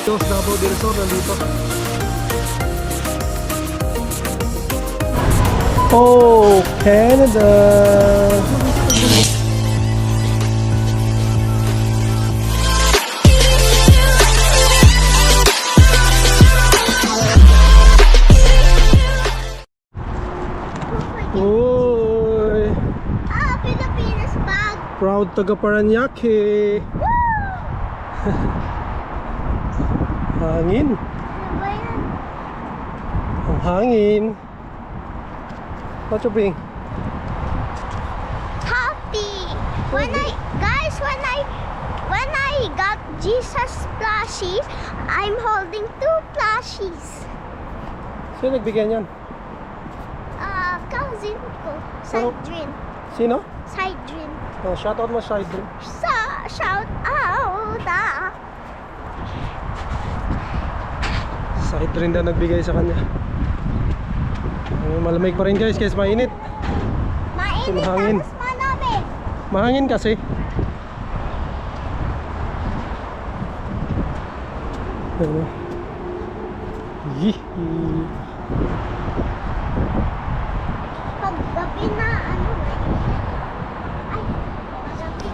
Ito, Davao del Sur, nandito. Oh, Canada! Uy! Ah, Pilipinas bag! Proud taga Paranaque! Hangin! Ano ba yan? Ang hangin! What you bring? Happy! When I got Jesus plushies, I'm holding 2 plushies. Sino nagbigay niyan? Cousin ko. Pero- Sidrin. Sino? Sidrin. Oh, shoutout mo side dream. Shout out! Side dream daw nagbigay sa kanya. Malamig pa rin guys, kasi mainit. Mainit Mahangin. tapos malamig. Mahangin kasi. Ano? Yee. Pag gabi na, ay, gabi.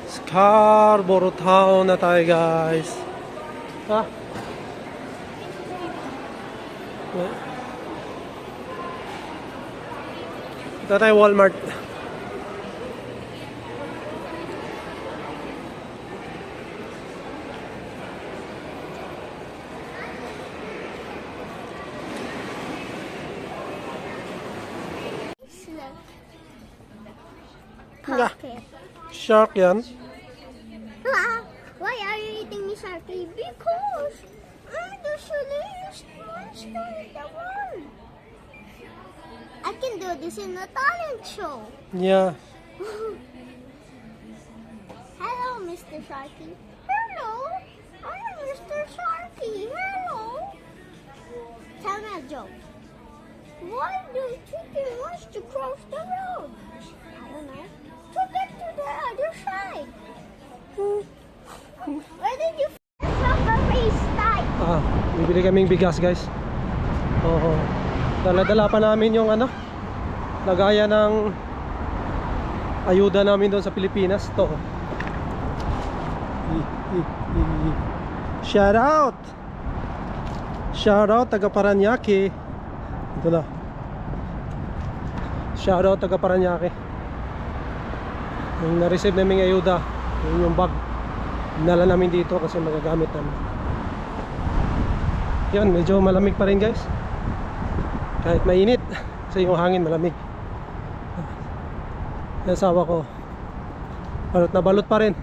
Scarborough Town na tayo guys. Ha? Ito tayo Walmart. Pocket. Shark yan. Why are you eating me, Sharky? Because I'm the silliest monster in the world. I can do this in a talent show. Yeah. Hello, Mr. Sharky. Hello, I'm Mr. Sharky. Hello. Tell me a joke. Why do chicken wants to cross the road? I don't know. To get to the other side. Where did you find strawberry style? Bibili kaming bigas guys. Oo. Dala-dala pa namin yung lagayan ng ayuda namin doon sa Pilipinas. To. Shout out! Shout out taga Paranaque. Ito na. Shout out taga Paranaque. Yung na-receive naming ayuda, yung bag, dinala namin dito kasi magagamit namin. Yun, medyo malamig pa rin guys. Kahit mainit, kasi yung hangin malamig. Yung asawa ko, balot na balot pa rin.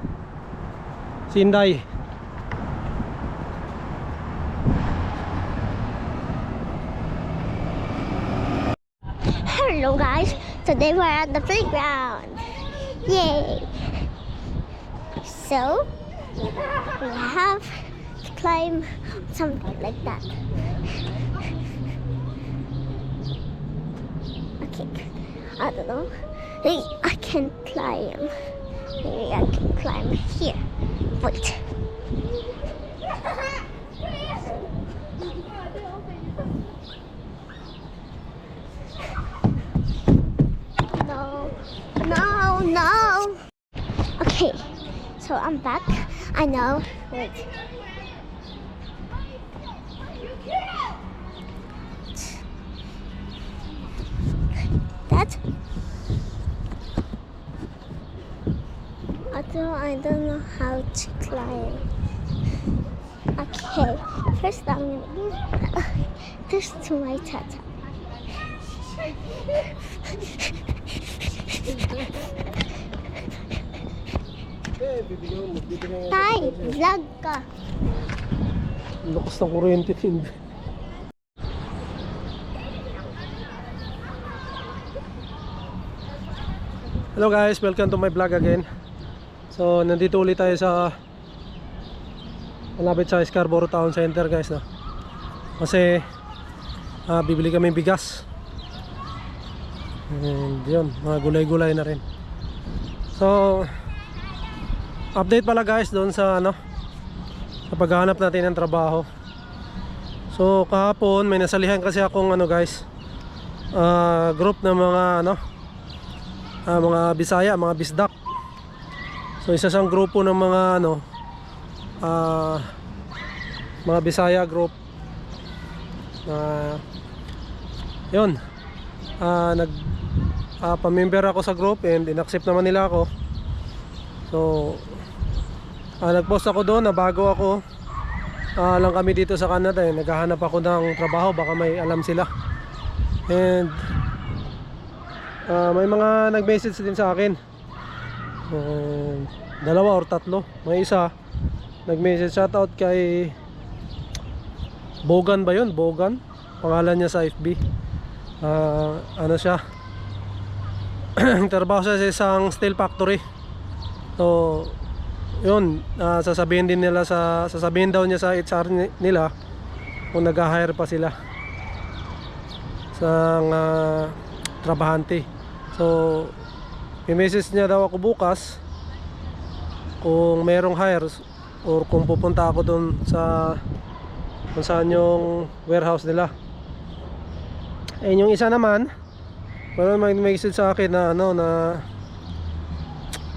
Sinday. Hello guys, today we're at the playground. Yay! So, we have to climb something like that. Okay, I don't know. Maybe I can climb. Maybe I can climb here. Wait. No. Okay, so I'm back. I know. Wait. That. Although I don't know how to climb. Okay, first I'm gonna give this to my tata. Tay, vlog ka. Lakas ng kuryente din. Hello guys, welcome to my vlog again. So nandito ulit tayo sa malapit sa Scarborough Town Center guys, no? Kasi bibili kami bigas. And yun, mga gulay-gulay na rin. So update pala guys doon sa sa paghahanap natin ng trabaho. So kahapon may nasalihan kasi akong ano guys, group ng mga ano, mga Bisaya, mga Bisdak. So isa sang grupo ng mga ano, mga Bisaya group. Yun, pamember ako sa group and inaccept naman nila ako. So nagpost ako doon na bago ako lang kami dito sa Canada, naghahanap ako ng trabaho, baka may alam sila. And may mga nag-message din sa akin, dalawa or tatlo. May isa nag-message, shoutout kay Bogan ba yun? Bogan, pangalan niya sa FB. Ano siya, trabaho siya sa isang steel factory. So yun, sasabihin daw niya sa HR nila kung nag-hire pa sila sa trabahante. So i-message niya daw ako bukas kung merong hires or kung pupunta ako doon sa kung saan yung warehouse nila. And yung isa naman, meron mag-message sa akin na ano, na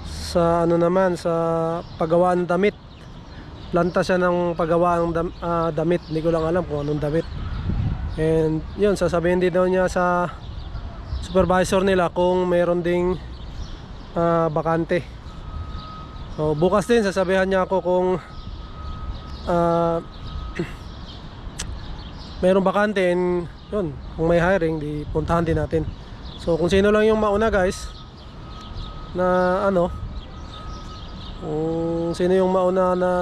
sa ano naman, sa paggawaan ng damit. Planta siya ng paggawaan ng damit. Hindi ko lang alam kung anong damit. And yun, sasabihin din daw niya sa supervisor nila kung meron ding bakante. So bukas din sasabihan niya ako kung merong bakante, and yun, kung may hiring, di puntahan din natin. So kung sino lang yung mauna guys na ano, kung sino yung mauna na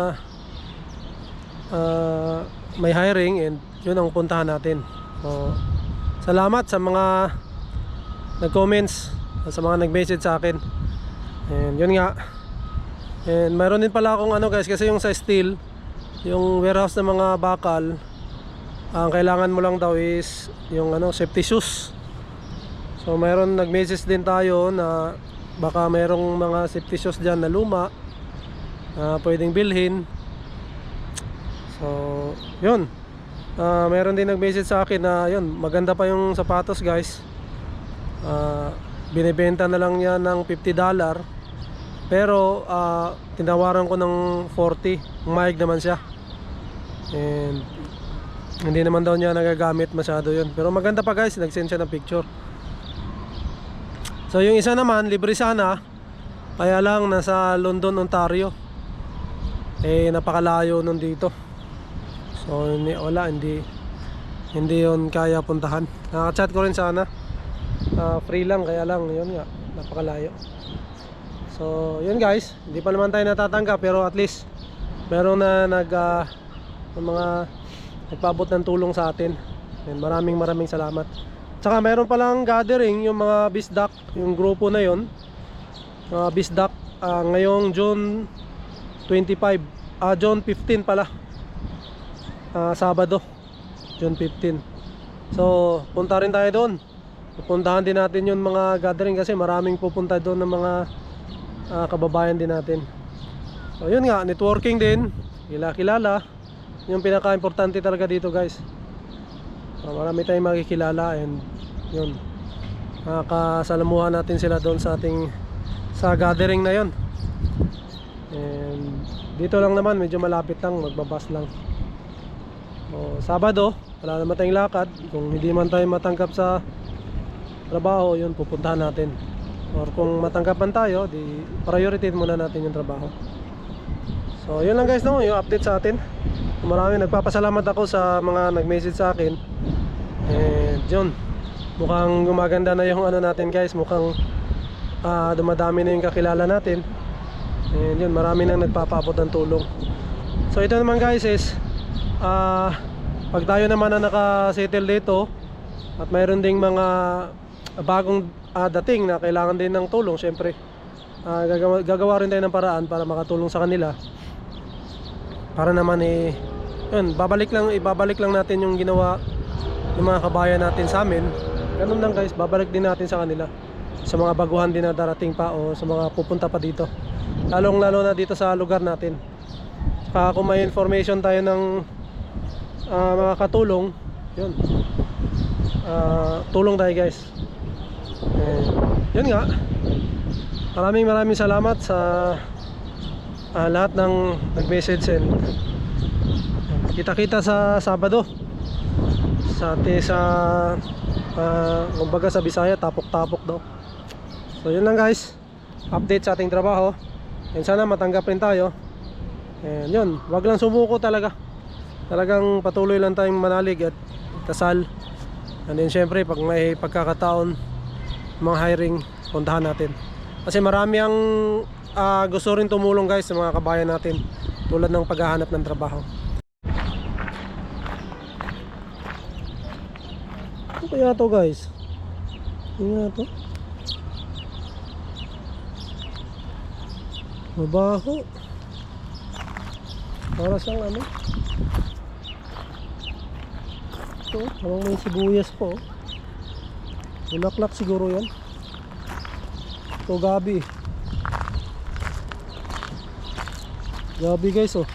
may hiring, and yun ang puntahan natin. So salamat sa mga nag-comments, sa mga nag-message sa akin. And yun nga, and mayroon din pala akong ano guys, kasi yung sa steel, yung warehouse ng mga bakal, ang kailangan mo lang daw is yung ano, safety shoes. So mayroon nag-message din tayo na baka mayroong mga safety shoes dyan na luma pwedeng bilhin. So yun, mayroon din nag-message sa akin na yun, maganda pa yung sapatos guys, binibenta na lang niya ng $50, pero tinawaran ko ng 40. Umayag naman siya, and hindi naman daw niya nagagamit masyado yun, pero maganda pa guys, nag-send siya ng picture. So yung isa naman, libre sana, kaya lang nasa London, Ontario. Napakalayo nun dito. So hindi yun kaya puntahan. Nakachat ko rin sana, free lang, kaya lang yun nga, napakalayo. So yun guys, hindi pa naman tayo natatanggap, pero at least meron na mga nagpaabot ng tulong sa atin. And maraming salamat. Tsaka meron palang gathering yung mga Bisdak, yung grupo na yon, Bisdak, ngayong June 25, June 15 pala, Sabado, June 15. So punta rin tayo doon. Pupuntahan din natin yung mga gathering, kasi maraming pupunta doon ng mga kababayan din natin. So yun nga, networking din, kilala. Yung pinaka-importante talaga dito guys. Marami tayong makikilala, and yun, makakasalamuhan natin sila doon sa gathering na yun. And dito lang naman, medyo malapit lang, magbabas lang. Sabado, wala naman tayong lakad. Kung hindi man tayo matanggap sa trabaho, yun, pupuntahan natin. Or kung matanggapan tayo, di priority muna natin yung trabaho. So yun lang guys, no, yung update sa atin. Marami, nagpapasalamat ako sa mga nag-message sa akin. And yun, mukhang gumaganda na yung ano natin guys. Mukhang dumadami na yung kakilala natin. And yun, marami nang nagpapaabot ng tulong. So ito naman guys is pag tayo naman na nakasettle dito, at mayroon ding mga bagong dating na kailangan din ng tulong, syempre gagawa rin tayo ng paraan para makatulong sa kanila. Para naman yun, ibabalik lang natin yung ginawa ng mga kabayan natin sa amin. Ganun lang guys, babalik din natin sa kanila, sa mga baguhan din na darating pa, o sa mga pupunta pa dito, lalong lalo na dito sa lugar natin. Kung may information tayo ng mga katulong, yun, tulong tayo guys. Yun nga, maraming salamat sa lahat ng nag-message, and kita-kita sa Sabado sa kumbaga sa Bisaya, tapok-tapok daw. So yun lang guys, update sa ating trabaho, and sana matanggap rin tayo. And yun, wag lang sumuko talaga. Talagang patuloy lang tayong manalig at kasal. And then syempre pag may pagkakataon, mga hiring, puntahan natin. Kasi marami ang gusto rin tumulong guys sa mga kabayan natin, tulad ng paghahanap ng trabaho. Ano kaya to guys? Ano nga to? Mabaho. Para siyang ano? Ito, parang may sibuyas po. Bulaklak siguro yan. Ito gabi. Gabi guys, oh.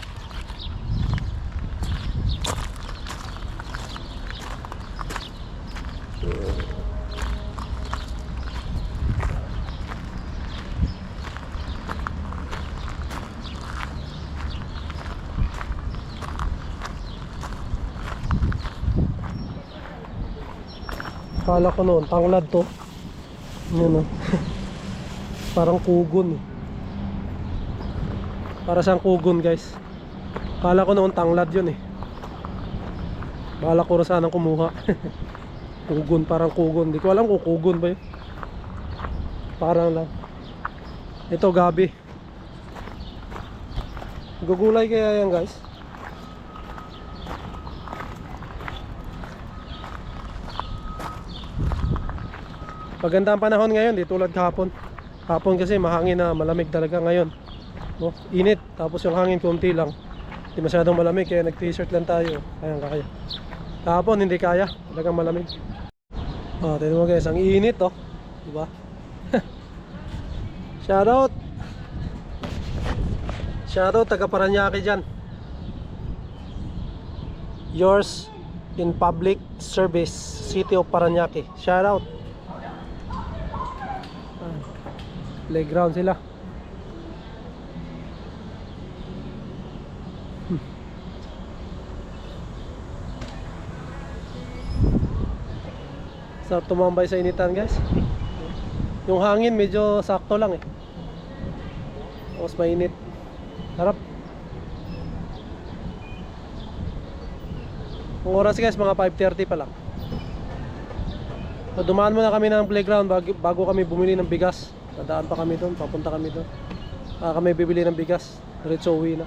Kala ko noon, tanglad to. Yan, oh. Parang kugon. Para siyang kugon guys. Kala ko noon tanglad yun eh. Bala ko rin sanang kumuha. Kugon, parang kugon. Di ko alam kung kugon ba yun. Parang lang. Ito gabi. Gugulay kaya yan guys. Maganda ang panahon ngayon, di tulad kahapon. Kahapon kasi mahangin na, malamig talaga ngayon. No? Init, tapos yung hangin konti lang. Hindi masyadong malamig, kaya nag-t-shirt lang tayo. Kaya. Kahapon hindi kaya, talagang malamig. Tignan mo guys, ang init oh. Diba? Shoutout! Shoutout taga Paranaque dyan. Yours in public service, City of Paranaque. Shoutout! Playground sila. Sarap tumambay sa initan guys. Yung hangin medyo sakto lang eh. Tapos mainit. Sarap. Ang oras guys mga 5:30 pa lang. So, dumaan muna kami ng playground bago kami bumili ng bigas. Dadaan pa kami doon, papunta kami doon. Kami bibili ng bigas, diretso uwi na.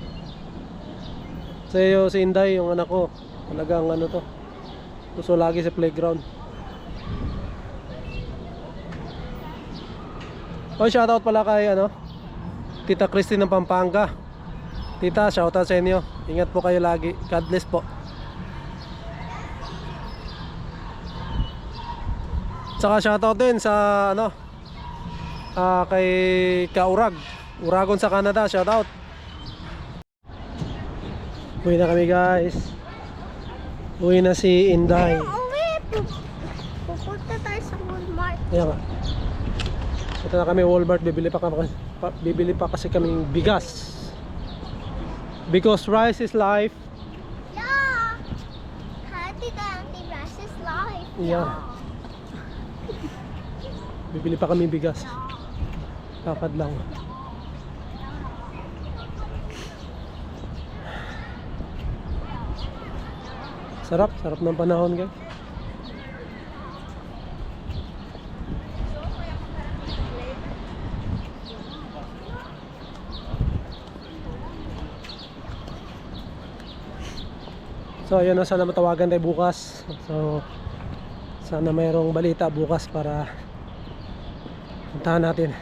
Si Inday, yung anak ko, talagang ano to, gusto lagi sa playground. Shoutout pala kay Tita Christine ng Pampanga. Tita, shoutout sa inyo. Ingat po kayo lagi. God bless po. Saka shoutout din sa kay Kaurag, Uragon sa Canada, shoutout. Uwi na kami guys. Uwi na si Inday. Pupunta tayo sa Walmart. Ayan nga. Ito na kami Walmart, bibili pa kasi kaming bigas. Because rice is life. Yeah. Hati the rice is life. Yeah. Bibili pa kami bigas. Lakad lang. Sarap ng panahon guys. So ayun, sana matawagan tayo bukas. So sana mayroong balita bukas para puntahan natin.